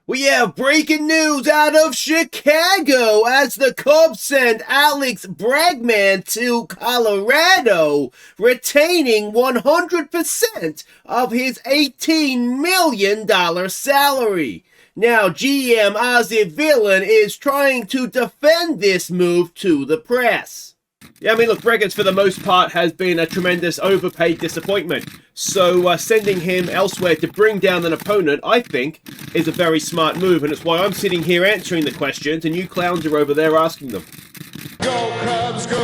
We have breaking news out of Chicago as the Cubs send Alex Bregman to Colorado, retaining 100% of his $18 million salary. Now, GM Aussie Villain is trying to defend this move to the press. Yeah, I mean, look, Bregans for the most part has been a tremendous overpaid disappointment. So sending him elsewhere to bring down an opponent, I think, is a very smart move. And it's why I'm sitting here answering the questions and you clowns are over there asking them. Go Cubs, go!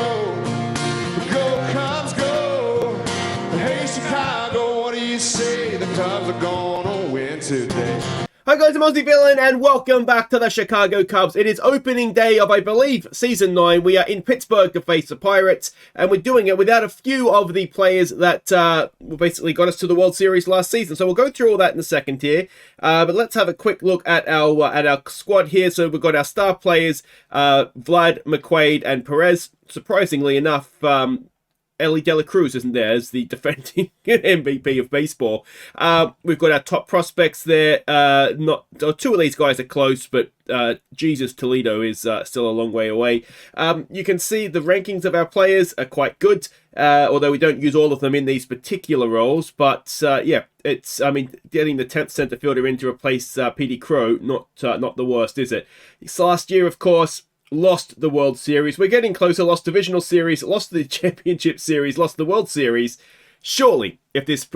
Go Cubs, go! Hey Chicago, what do you say? The Cubs are gonna win today. Hi guys, I'm Aussie Villain and welcome back to the Chicago Cubs. It is opening day of, I believe, Season 9. We are in Pittsburgh to face the Pirates, and we're doing it without a few of the players that basically got us to the World Series last season. So we'll go through all that in a second here. But let's have a quick look at our squad here. So we've got our star players, Vlad, McQuaid, and Perez. Surprisingly enough, Ellie De La Cruz isn't there as the defending MVP of baseball. We've got our top prospects there. Two of these guys are close, but Jesus Toledo is still a long way away. You can see the rankings of our players are quite good, although we don't use all of them in these particular roles. But yeah, it's, I mean, getting the 10th center fielder in to replace Petey Crow, not the worst, is it? It's last year, of course. Lost the World Series. We're getting closer. Lost Divisional Series, lost the Championship Series, lost the World Series. Surely, if this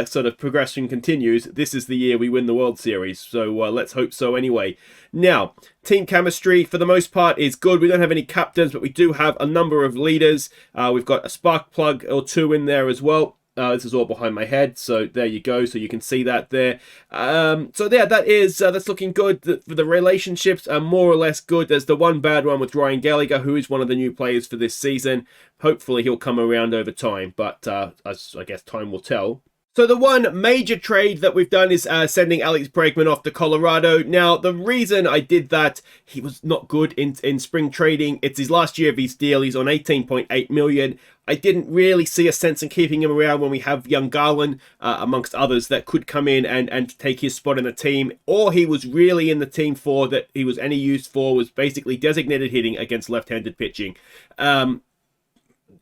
sort of progression continues, this is the year we win the World Series. So let's hope so anyway. Now, team chemistry, for the most part, is good. We don't have any captains, but we do have a number of leaders. We've got a spark plug or two in there as well. This is all behind my head, so there you go. So you can see that there. So yeah, that's looking good. The relationships are more or less good. There's the one bad one with Ryan Gallagher, who is one of the new players for this season. Hopefully he'll come around over time, but as I guess time will tell. So the one major trade that we've done is sending Alex Bregman off to Colorado. Now, the reason I did that, he was not good in spring trading. It's his last year of his deal. He's on $18.8 million. I didn't really see a sense in keeping him around when we have young Garland, amongst others, that could come in and take his spot in the team. All he was really in the team for, that he was any use for, was basically designated hitting against left-handed pitching.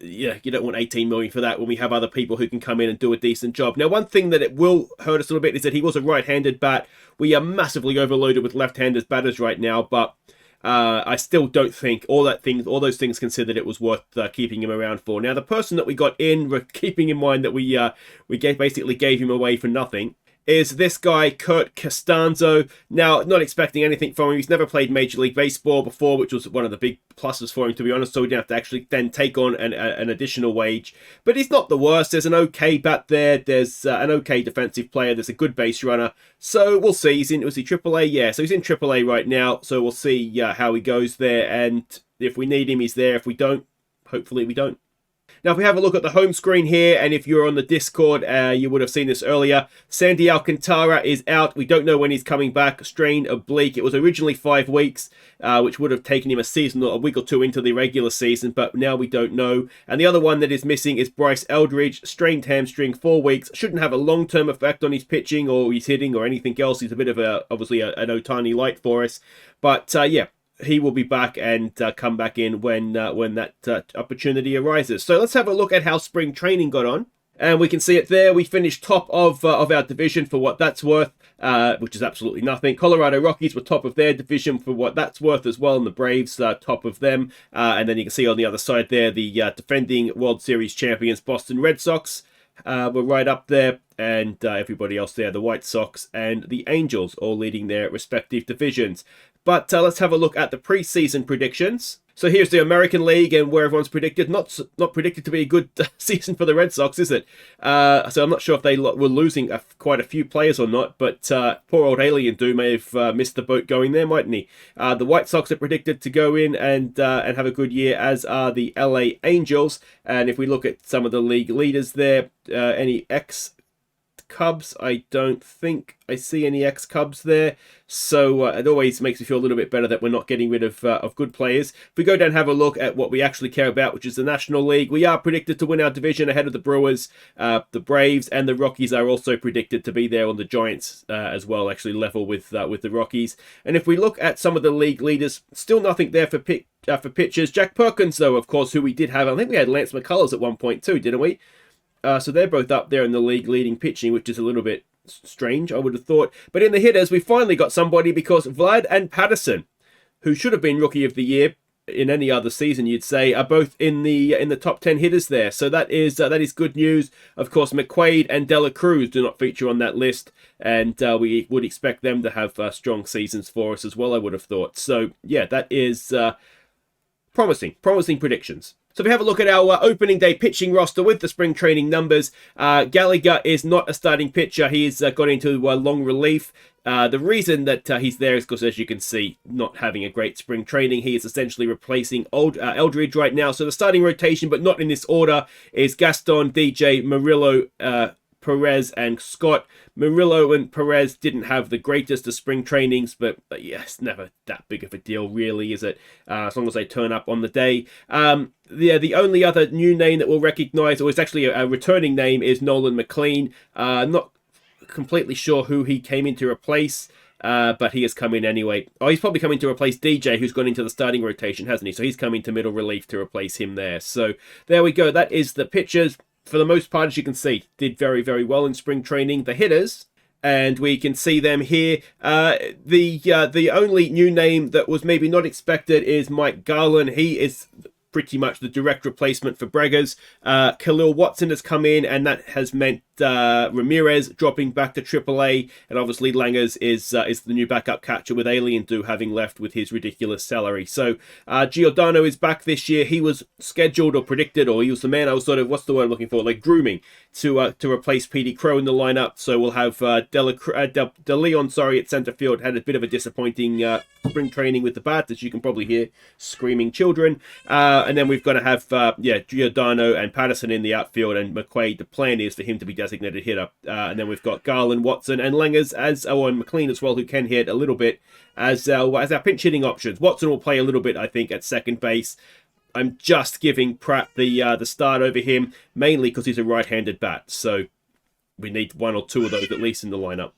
Yeah, you don't want 18 million for that when we have other people who can come in and do a decent job. Now, one thing that it will hurt us a little bit is that he was a right-handed bat. We are massively overloaded with left-handed batters right now, but I still don't think all those things considered, it was worth keeping him around for. Now, the person that we got in, we're keeping in mind that we basically gave him away for nothing, is this guy, Kurt Costanzo. Now, not expecting anything from him. He's never played Major League Baseball before, which was one of the big pluses for him, to be honest, so we didn't have to actually then take on an additional wage. But he's not the worst. There's an okay bat there. There's an okay defensive player. There's a good base runner. So we'll see. Was he AAA? Yeah, so he's in AAA right now. So we'll see how he goes there. And if we need him, he's there. If we don't, hopefully we don't. Now, if we have a look at the home screen here, and if you're on the Discord, you would have seen this earlier. Sandy Alcantara is out. We don't know when he's coming back. Strain oblique. It was originally 5 weeks, which would have taken him a season or a week or two into the regular season, but now we don't know. And the other one that is missing is Bryce Eldridge. Strained hamstring, 4 weeks. Shouldn't have a long-term effect on his pitching or his hitting or anything else. He's a bit of obviously an Ohtani light for us. But yeah. He will be back and come back in when that opportunity arises. So let's have a look at how spring training got on. And we can see it there. We finished top of our division for what that's worth, which is absolutely nothing. Colorado Rockies were top of their division for what that's worth as well, and the Braves top of them. And then you can see on the other side there, the defending World Series champions Boston Red Sox were right up there. And everybody else there, the White Sox and the Angels, all leading their respective divisions. But let's have a look at the preseason predictions. So here's the American League and where everyone's predicted. Not predicted to be a good season for the Red Sox, is it? So I'm not sure if they were losing quite a few players or not, but poor old Alien Do may have missed the boat going there, mightn't he? The White Sox are predicted to go in and have a good year, as are the LA Angels. And if we look at some of the league leaders there, any Cubs. I don't think I see any ex-Cubs there. So it always makes me feel a little bit better that we're not getting rid of good players. If we go down and have a look at what we actually care about, which is the National League, we are predicted to win our division ahead of the Brewers. The Braves and the Rockies are also predicted to be there on the Giants as well, actually level with the Rockies. And if we look at some of the league leaders, still nothing there for pitchers. Jack Perkins, though, of course, who we did have. I think we had Lance McCullers at one point too, didn't we? So they're both up there in the league leading pitching, which is a little bit strange, I would have thought. But in the hitters, we finally got somebody, because Vlad and Patterson, who should have been Rookie of the Year in any other season, you'd say, are both in the top 10 hitters there. So that is good news. Of course, McQuaid and Dela Cruz do not feature on that list, and we would expect them to have strong seasons for us as well, I would have thought. So yeah, that is promising predictions. So if we have a look at our opening day pitching roster with the spring training numbers, Gallagher is not a starting pitcher. He's got into long relief. The reason that he's there is because, as you can see, not having a great spring training. He is essentially replacing Eldridge right now. So the starting rotation, but not in this order, is Gaston, DJ, Murillo, Perez and Scott. Murillo and Perez didn't have the greatest of spring trainings, but yes, never that big of a deal, really, is it? As long as they turn up on the day. The only other new name that we'll recognize, or it's actually a returning name, is Nolan McLean. Not completely sure who he came in to replace, but he has come in anyway. Oh, he's probably coming to replace DJ, who's gone into the starting rotation, hasn't he? So he's coming to middle relief to replace him there. So there we go. That is the pitchers. For the most part, as you can see, did very, very well in spring training. The hitters, and we can see them here. The only new name that was maybe not expected is Mike Garland. He is pretty much the direct replacement for Breggers. Khalil Watson has come in, and that has meant Ramirez dropping back to AAA, and obviously Langers is the new backup catcher, with Alien Do having left with his ridiculous salary. So Giordano is back this year. He was scheduled or predicted, or he was the man I was sort of, what's the word I'm looking for, like grooming to replace Petey Crow in the lineup. So we'll have De Leon, at center field. Had a bit of a disappointing spring training with the bat, as you can probably hear screaming children. And then we've got to have Giordano and Patterson in the outfield, and McQuaid. The plan is for him to be designated hitter. And then we've got Garland, Watson, and Langers and McLean as well, who can hit a little bit as our pinch hitting options. Watson will play a little bit, I think, at second base. I'm just giving Pratt the start over him, mainly because he's a right-handed bat. So we need one or two of those at least in the lineup.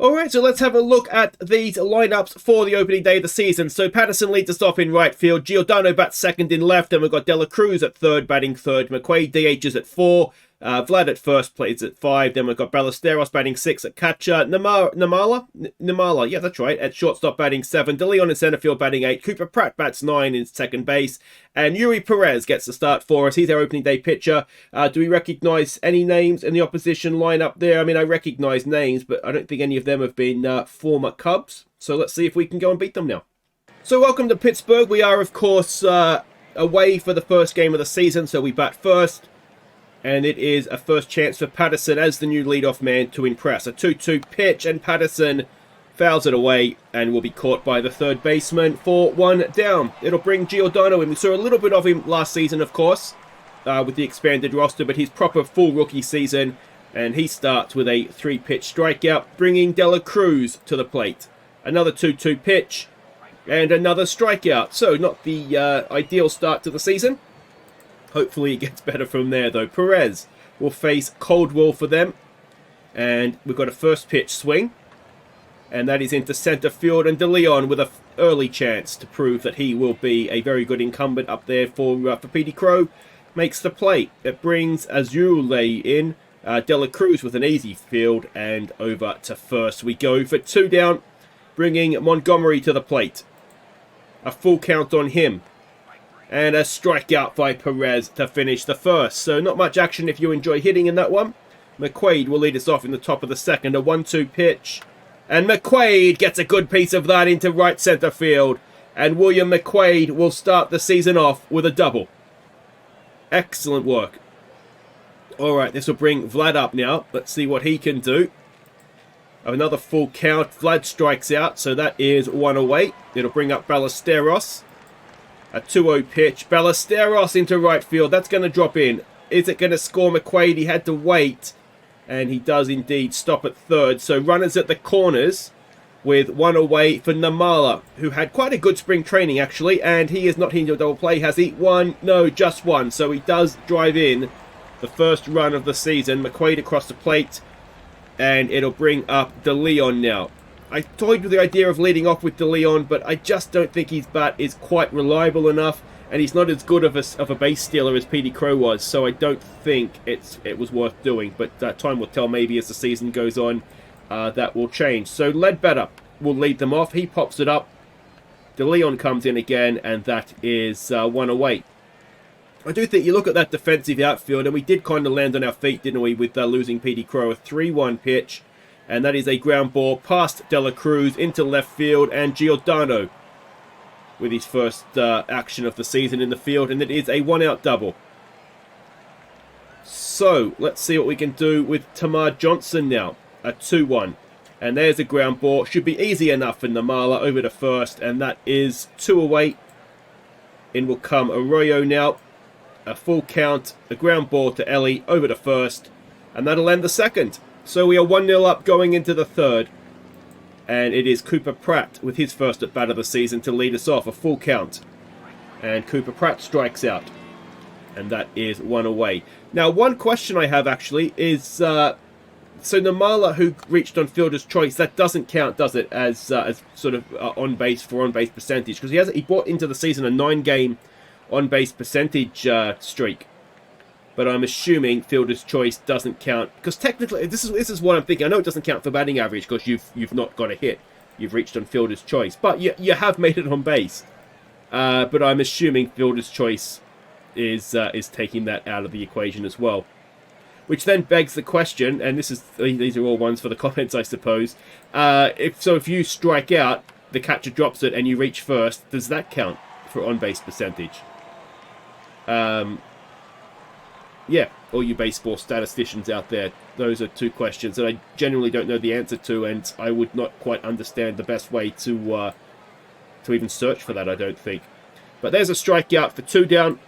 Alright, so let's have a look at these lineups for the opening day of the season. So Patterson leads us off in right field. Giordano bats second in left. And we've got Dela Cruz at third, batting third. McQuaid DHs at 4. Vlad at first, plays at 5. Then we've got Ballesteros batting 6 at catcher. Namala, yeah, that's right, at shortstop batting 7. De Leon in center field batting 8. Cooper Pratt bats 9 in second base. And Yuri Perez gets the start for us. He's our opening day pitcher. Do we recognize any names in the opposition lineup there? I mean, I recognize names, but I don't think any of them have been former Cubs. So let's see if we can go and beat them now. So welcome to Pittsburgh. We are, of course, away for the first game of the season, so we bat first. And it is a first chance for Patterson as the new leadoff man to impress. A 2-2 pitch, and Patterson fouls it away and will be caught by the third baseman for 1 down. It'll bring Giordano in. We saw a little bit of him last season, of course, with the expanded roster, but his proper full rookie season, and he starts with a 3-pitch strikeout, bringing Dela Cruz to the plate. Another 2-2 pitch, and another strikeout. So not the ideal start to the season. Hopefully it gets better from there, though. Perez will face Coldwell for them. And we've got a first pitch swing. And that is into center field. And De Leon with an early chance to prove that he will be a very good incumbent up there for Petey Crow. Makes the play. It brings Azule in. Dela Cruz with an easy field. And over to first we go for 2 down. Bringing Montgomery to the plate. A full count on him. And a strikeout by Perez to finish the first. So not much action if you enjoy hitting in that one. McQuaid will lead us off in the top of the second. A 1-2 pitch. And McQuaid gets a good piece of that into right center field. And William McQuaid will start the season off with a double. Excellent work. Alright, this will bring Vlad up now. Let's see what he can do. Another full count. Vlad strikes out, so that is 1 away. It'll bring up Ballesteros. A 2-0 pitch. Ballesteros into right field. That's going to drop in. Is it going to score McQuaid? He had to wait. And he does indeed stop at third. So runners at the corners with one away for Namala, who had quite a good spring training actually, and he is not hitting a double play, has he? One? No, just one. So he does drive in the first run of the season. McQuaid across the plate, and it'll bring up De Leon now. I toyed with the idea of leading off with De Leon, but I just don't think his bat is quite reliable enough, and he's not as good of a base stealer as Petey Crow was, so I don't think it was worth doing. But time will tell. Maybe as the season goes on, that will change. So Ledbetter will lead them off. He pops it up. De Leon comes in again, and that is one away. I do think you look at that defensive outfield, and we did kind of land on our feet, didn't we, with losing Petey Crow. A 3-1 pitch, and that is a ground ball past Dela Cruz into left field, and Giordano with his first action of the season in the field, and it is a one-out double. So, let's see what we can do with Tamar Johnson now. A 2-1. And there's a ground ball. Should be easy enough for Namala over to first, and that is 2 away. In will come Arroyo now. A full count, a ground ball to Ellie over to first, and that'll end the second. So we are 1-0 up going into the third. And it is Cooper Pratt with his first at bat of the season to lead us off. A full count. And Cooper Pratt strikes out. And that is 1 away. Now, one question I have actually is... so Namala, who reached on fielder's choice, that doesn't count, does it, as sort of on-base for on-base percentage? Because he brought into the season a 9-game on-base percentage streak. But I'm assuming fielder's choice doesn't count, because technically this is what I'm thinking. I know it doesn't count for batting average because you've not got a hit, you've reached on fielder's choice, but you have made it on base. But I'm assuming fielder's choice is taking that out of the equation as well, which then begs the question. And these are all ones for the comments, I suppose. If you strike out, the catcher drops it, and you reach first, does that count for on base percentage? Yeah, all you baseball statisticians out there, those are two questions that I genuinely don't know the answer to, and I would not quite understand the best way to even search for that, I don't think. But there's a strikeout for 2 down.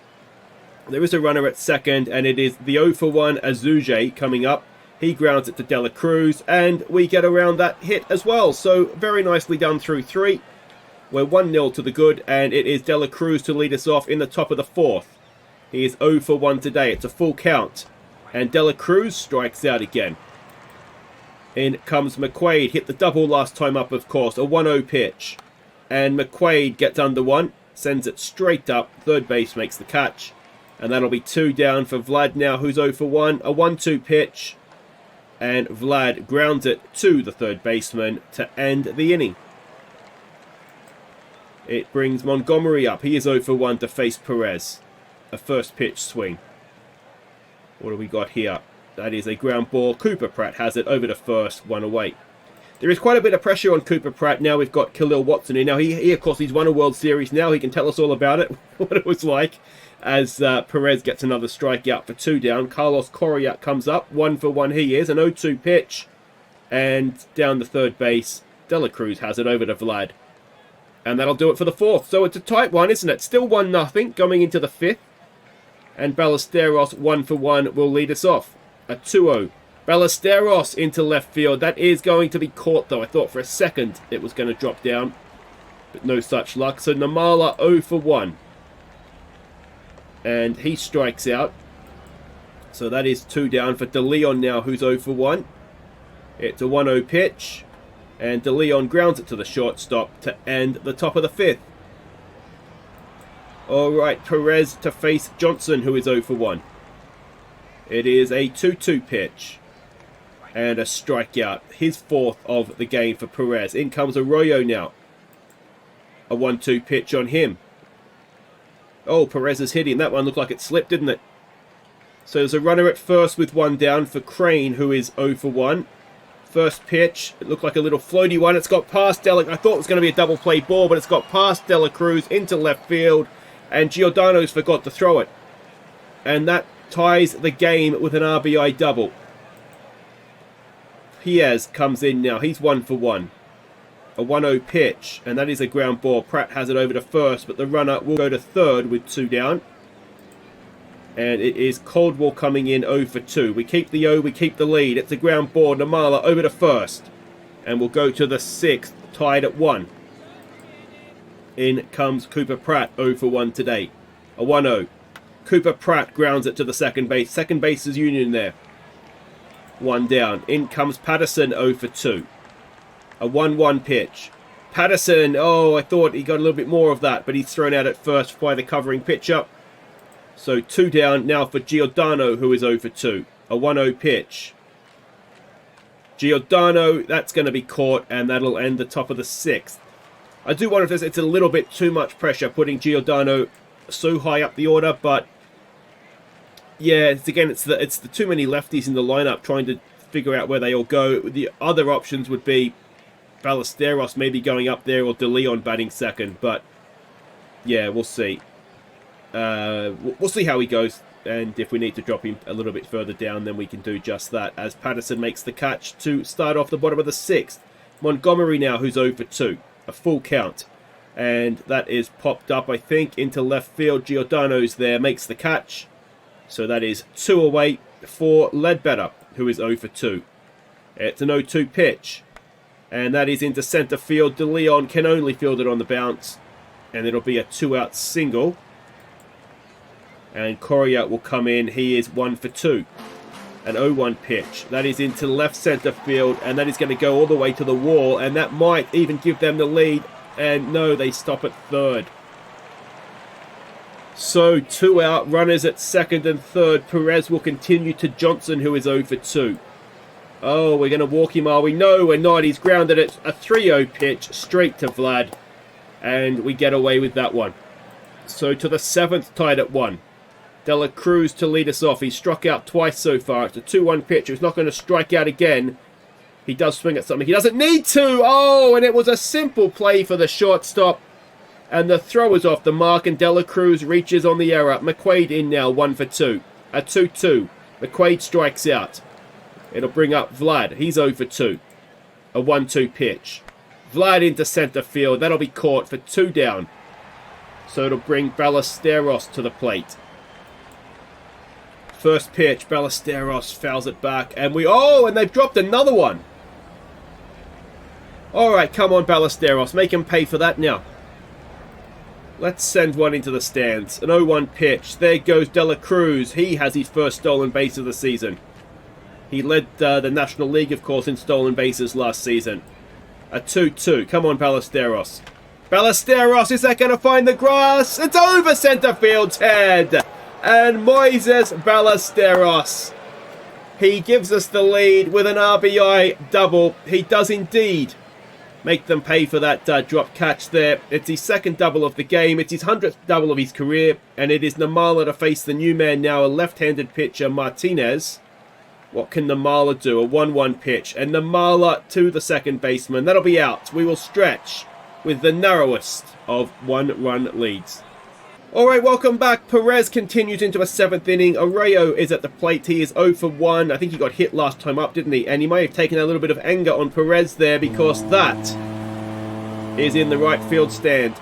There is a runner at second, and it is the 0-for-1 Azuje coming up. He grounds it to Dela Cruz, and we get around that hit as well. So very nicely done through 3. We're 1-0 to the good, and it is Dela Cruz to lead us off in the top of the 4th. He is 0-for-1 today. It's a full count. And Dela Cruz strikes out again. In comes McQuaid. Hit the double last time up, of course. A 1-0 pitch. And McQuaid gets under one. Sends it straight up. Third base makes the catch. And that'll be 2 down for Vlad now, who's 0-for-1. A 1-2 pitch. And Vlad grounds it to the third baseman to end the inning. It brings Montgomery up. He is 0-for-1 to face Perez. A first pitch swing. What do we got here? That is a ground ball. Cooper Pratt has it over to first, 1 away. There is quite a bit of pressure on Cooper Pratt. Now we've got Khalil Watson in. Now he of course, he's won a World Series now. He can tell us all about it, what it was like, as Perez gets another strikeout for 2 down. Carlos Correa comes up. 1-for-1 he is. An 0-2 pitch. And down the third base, Dela Cruz has it over to Vlad. And that'll do it for the 4th. So it's a tight one, isn't it? Still 1-0 going into the 5th. And Ballesteros, 1-for-1, will lead us off. A 2-0. Ballesteros into left field. That is going to be caught, though. I thought for a second it was going to drop down. But no such luck. So Namala, 0-for-1. And he strikes out. So that is 2 down for De Leon now, who's 0-for-1. It's a 1-0 pitch. And De Leon grounds it to the shortstop to end the top of the 5th. Alright, Perez to face Johnson, who is 0-for-1. It is a 2-2 pitch. And a strikeout. His 4th of the game for Perez. In comes Arroyo now. A 1-2 pitch on him. Oh, Perez is hitting. That one looked like it slipped, didn't it? So there's a runner at first with 1 down for Crane, who is 0-for-1. First pitch, it looked like a little floaty one. It's got past Dela. I thought it was going to be a double play ball, but it's got past Dela Cruz into left field. And Giordano's forgot to throw it. And that ties the game with an RBI double. Piaz comes in now. He's 1-for-1. A 1-0 pitch. And that is a ground ball. Pratt has it over to first, but the runner will go to third with 2 down. And it is Caldwell coming in 0 for 2. We keep the O, we keep the lead. It's a ground ball. Namala over to first. And we'll go to the 6th, tied at 1. In comes Cooper Pratt, 0 for 1 today. A 1-0. Cooper Pratt grounds it to the second base. Second base is Union there. 1 down. In comes Patterson, 0 for 2. A 1-1 pitch. Patterson, oh, I thought he got a little bit more of that, but he's thrown out at first by the covering pitcher. So 2 down now for Giordano, who is 0 for 2. A 1-0 pitch. Giordano, that's going to be caught, and that'll end the top of the 6th. I do wonder if it's a little bit too much pressure putting Giordano so high up the order, but yeah, it's the too many lefties in the lineup trying to figure out where they all go. The other options would be Ballesteros maybe going up there or De Leon batting second, but yeah, we'll see. We'll see how he goes, and if we need to drop him a little bit further down, then we can do just that, as Patterson makes the catch to start off the bottom of the 6th. Montgomery now, who's 0 for 2. A full count. And that is popped up, I think, into left field. Giordano's there, makes the catch. So that is 2 away for Ledbetter, who is 0 for 2. It's an 0-2 pitch. And that is into centre field. De Leon can only field it on the bounce. And it'll be a 2-out single. And Correa will come in. He is 1 for 2. An 0-1 pitch. That is into left centre field. And that is going to go all the way to the wall. And that might even give them the lead. And no, they stop at third. So 2 out. Runners at second and third. Perez will continue to Johnson, who is 0 for 2. Oh, we're going to walk him, are we? No, we're not. He's grounded at a 3-0 pitch. Straight to Vlad. And we get away with that one. So to the 7th, tied at 1. De La Cruz to lead us off. He's struck out twice so far. It's a 2-1 pitch. He's not going to strike out again. He does swing at something. He doesn't need to. Oh, and it was a simple play for the shortstop. And the throw is off the mark, and De La Cruz reaches on the error. McQuaid in now, 1 for 2. A 2-2. McQuaid strikes out. It'll bring up Vlad. He's 0 for 2. A 1-2 pitch. Vlad into centre field. That'll be caught for 2 down. So it'll bring Ballesteros to the plate. First pitch, Ballesteros fouls it back. And they've dropped another one. Alright, come on, Ballesteros. Make him pay for that now. Let's send one into the stands. An 0-1 pitch. There goes De La Cruz. He has his first stolen base of the season. He led the National League, of course, in stolen bases last season. A 2-2. Come on, Ballesteros. Ballesteros, is that going to find the grass? It's over centre field's head. And Moises Ballesteros, he gives us the lead with an RBI double. He does indeed make them pay for that drop catch there. It's his second double of the game. It's his 100th double of his career. And it is Namala to face the new man now, a left-handed pitcher, Martinez. What can Namala do? A 1-1 pitch. And Namala to the second baseman. That'll be out. We will stretch with the narrowest of 1-run leads. Alright, welcome back. Perez continues into a 7th inning. Arroyo is at the plate. He is 0 for 1. I think he got hit last time up, didn't he? And he may have taken a little bit of anger on Perez there, because that is in the right field stand.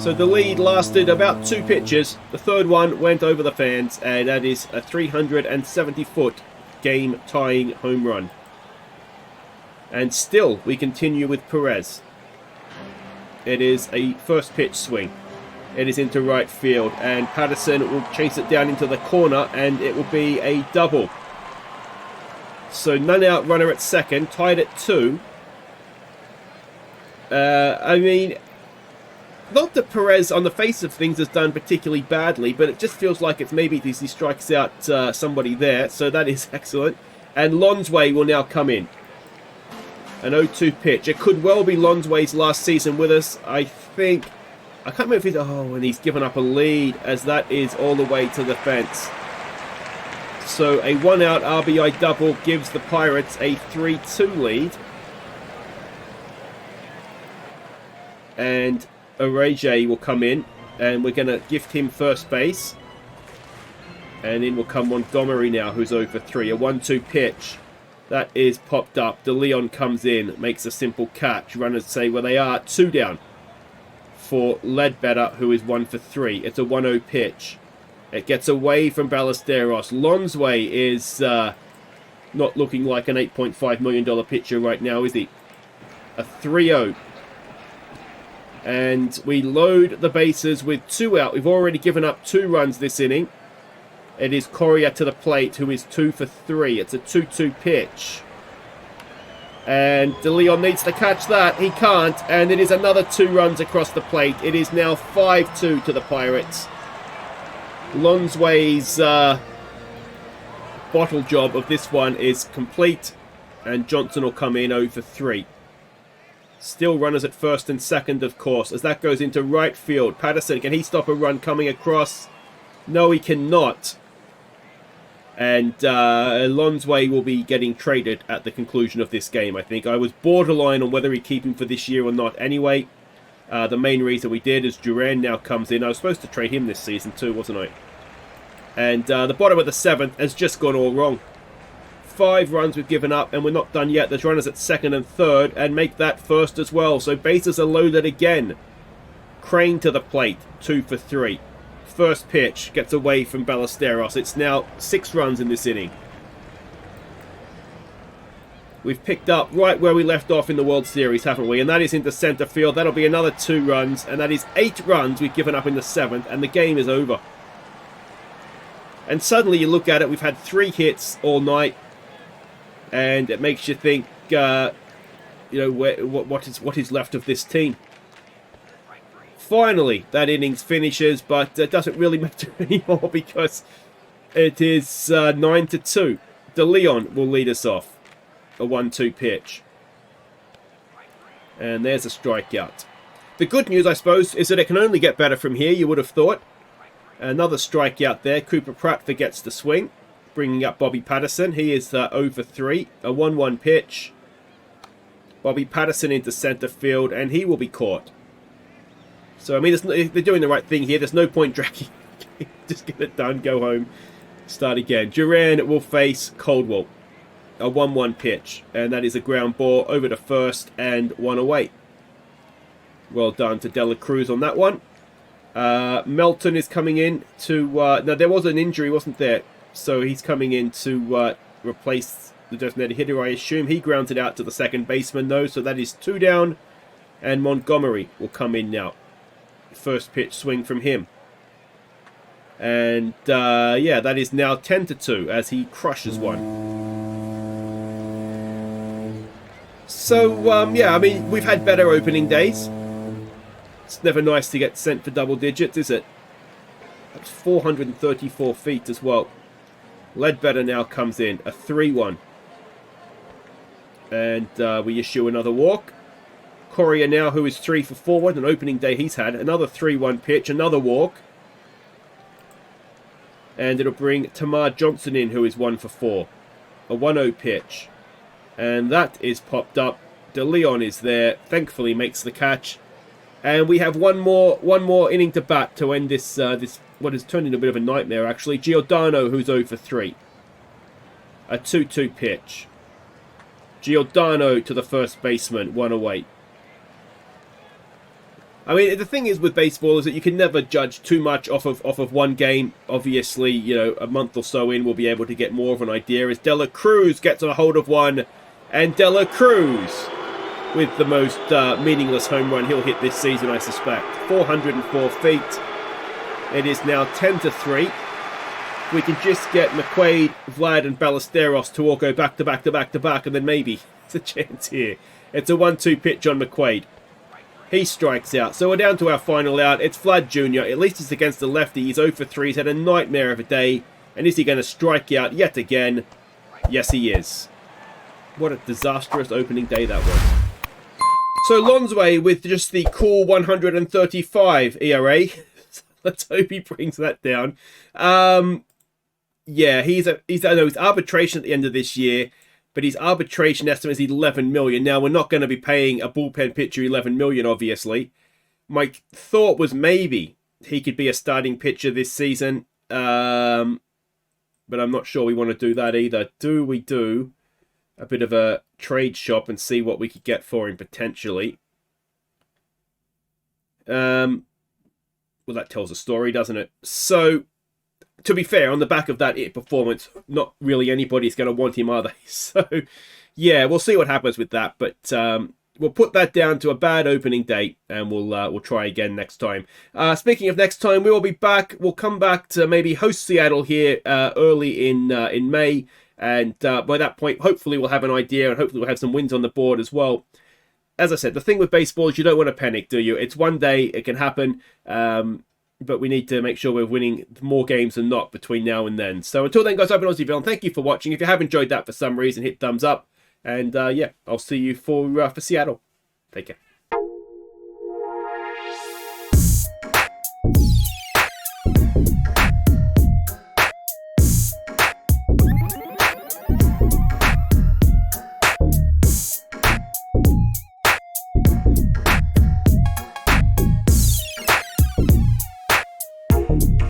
So the lead lasted about 2 pitches. The third one went over the fans, and that is a 370-foot game-tying home run. And still, we continue with Perez. It is a first pitch swing. It is into right field, and Patterson will chase it down into the corner, and it will be a double. So none out, runner at second, tied at 2. I mean, not that Perez, on the face of things, has done particularly badly, but it just feels like it's maybe he strikes out somebody there, so that is excellent. And Lonsway will now come in. An 0-2 pitch. It could well be Lonsway's last season with us, I think. I can't remember if he's... Oh, and he's given up a lead, as that is all the way to the fence. So a 1-out RBI double gives the Pirates a 3-2 lead. And Arege will come in, and we're going to gift him first base. And in will come Montgomery now, who's 0 for 3. A 1-2 pitch. That is popped up. De Leon comes in, makes a simple catch. Runners say where they are. 2 down for Ledbetter, who is 1 for 3. It's a 1-0 pitch. It gets away from Ballesteros. Lonsway is not looking like an $8.5 million pitcher right now, is he? A 3-0. And we load the bases with 2 out. We've already given up 2 runs this inning. It is Correa to the plate, who is 2 for 3. It's a 2-2 pitch. And De Leon needs to catch that. He can't. And it is another 2 runs across the plate. It is now 5-2 to the Pirates. Lonsway's bottle job of this one is complete. And Johnson will come in 0 for 3. Still runners at first and second, of course, as that goes into right field. Patterson, can he stop a run coming across? No, he cannot. And Lonsway will be getting traded at the conclusion of this game, I think. I was borderline on whether he'd keep him for this year or not anyway. The main reason we did is Duran now comes in. I was supposed to trade him this season too, wasn't I? And the bottom of the 7th has just gone all wrong. 5 runs we've given up, and we're not done yet. There's runners at second and third, and make that first as well. So bases are loaded again. Crane to the plate, 2 for 3. First pitch gets away from Ballesteros. It's now 6 runs in this inning. We've picked up right where we left off in the World Series, haven't we? And that is into center field. That'll be another 2 runs, and that is 8 runs we've given up in the 7th, and the game is over. And suddenly you look at it, we've had 3 hits all night. And it makes you think, what is left of this team? Finally, that innings finishes, but it doesn't really matter anymore because it is 9-2. De Leon will lead us off. A 1-2 pitch. And there's a strikeout. The good news, I suppose, is that it can only get better from here, you would have thought. Another strikeout there. Cooper Pratt forgets to swing. Bringing up Bobby Patterson. He is 0 for 3. A 1-1 pitch. Bobby Patterson into center field, and he will be caught. So, I mean, they're doing the right thing here. There's no point dragging. Just get it done, go home, start again. Duran will face Coldwell. A 1-1 pitch, and that is a ground ball over to first and 1 away. Well done to Dela Cruz on that one. Melton is coming in to... now, there was an injury, wasn't there? So he's coming in to replace the designated hitter, I assume. He grounded out to the second baseman, though, so that is 2 down. And Montgomery will come in now. First pitch swing from him. And, yeah, that is now 10-2 as he crushes one. So, yeah, I mean, we've had better opening days. It's never nice to get sent for double digits, is it? That's 434 feet as well. Ledbetter now comes in, a 3-1. And we issue another walk. Correa now, who is 3 for 4. What an opening day he's had. Another 3-1 pitch, another walk. And it'll bring Tamar Johnson in, who is 1 for 4. A 1-0 pitch. And that is popped up. De Leon is there. Thankfully makes the catch. And we have one more inning to bat to end this what has turned into a bit of a nightmare, actually. Giordano, who's 0 for 3. A 2-2 pitch. Giordano to the first baseman, 1 away. I mean, the thing is with baseball is that you can never judge too much off of one game. Obviously, you know, a month or so in, we'll be able to get more of an idea. As Dela Cruz gets a hold of one, and Dela Cruz with the most meaningless home run he'll hit this season, I suspect. 404 feet. It is now 10-3. We can just get McQuaid, Vlad, and Ballesteros to all go back to back to back to back, and then maybe it's a chance here. It's a 1-2 pitch on McQuaid. He strikes out. So we're down to our final out. It's Vlad Jr. At least it's against the lefty. He's 0 for 3. He's had a nightmare of a day. And is he going to strike out yet again? Yes, he is. What a disastrous opening day that was. So Lonsway with just the cool 135 ERA. Let's hope he brings that down. Yeah, I know his arbitration at the end of this year, but his arbitration estimate is 11 million. Now, we're not going to be paying a bullpen pitcher 11 million, obviously. My thought was maybe he could be a starting pitcher this season, but I'm not sure we want to do that either. Do we do a bit of a trade shop and see what we could get for him potentially? Well, that tells a story, doesn't it? So, to be fair, on the back of that performance, not really anybody's going to want him, are they? So, yeah, we'll see what happens with that. But we'll put that down to a bad opening date, and we'll try again next time. Speaking of next time, we will be back. We'll come back to maybe host Seattle here early in May, and by that point, hopefully we'll have an idea, and hopefully we'll have some wins on the board as well. As I said, the thing with baseball is you don't want to panic, do you? It's one day, it can happen, but we need to make sure we're winning more games than not between now and then. So until then, guys, I've been Aussieville, and thank you for watching. If you have enjoyed that for some reason, hit thumbs up. And yeah, I'll see you for Seattle. Take care.